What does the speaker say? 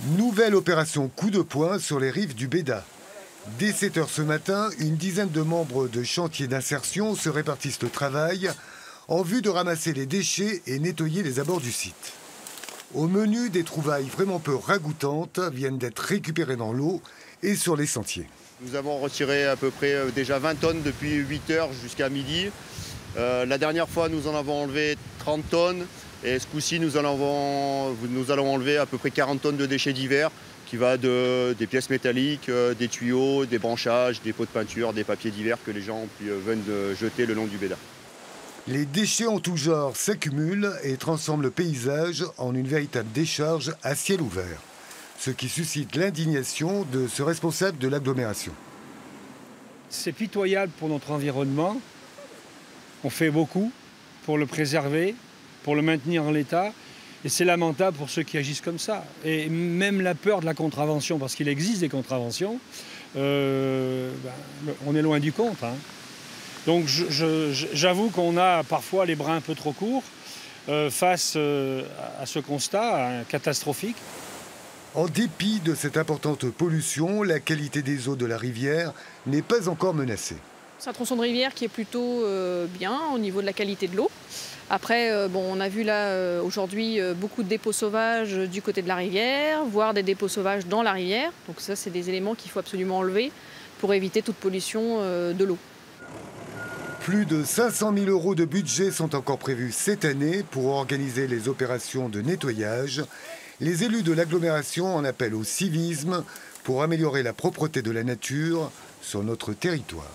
Nouvelle opération coup de poing sur les rives du Béda. Dès 7 h ce matin, une dizaine de membres de chantier d'insertion se répartissent le travail en vue de ramasser les déchets et nettoyer les abords du site. Au menu, des trouvailles vraiment peu ragoûtantes viennent d'être récupérées dans l'eau et sur les sentiers. Nous avons retiré à peu près déjà 20 tonnes depuis 8 h jusqu'à midi. La dernière fois, nous en avons enlevé 30 tonnes. Et ce coup-ci, nous allons enlever à peu près 40 tonnes de déchets divers, qui va des pièces métalliques, des tuyaux, des branchages, des pots de peinture, des papiers divers que les gens viennent jeter le long du Béda. Les déchets en tout genre s'accumulent et transforment le paysage en une véritable décharge à ciel ouvert, ce qui suscite l'indignation de ce responsable de l'agglomération. C'est pitoyable pour notre environnement. On fait beaucoup pour le préserver, pour le maintenir en l'état. Et c'est lamentable pour ceux qui agissent comme ça. Et même la peur de la contravention, parce qu'il existe des contraventions, on est loin du compte. Donc j'avoue qu'on a parfois les bras un peu trop courts face à ce constat catastrophique. En dépit de cette importante pollution, la qualité des eaux de la rivière n'est pas encore menacée. C'est un tronçon de rivière qui est plutôt bien au niveau de la qualité de l'eau. Après, on a vu là aujourd'hui beaucoup de dépôts sauvages du côté de la rivière, voire des dépôts sauvages dans la rivière. Donc ça, c'est des éléments qu'il faut absolument enlever pour éviter toute pollution de l'eau. Plus de 500 000 € de budget sont encore prévus cette année pour organiser les opérations de nettoyage. Les élus de l'agglomération en appellent au civisme pour améliorer la propreté de la nature sur notre territoire.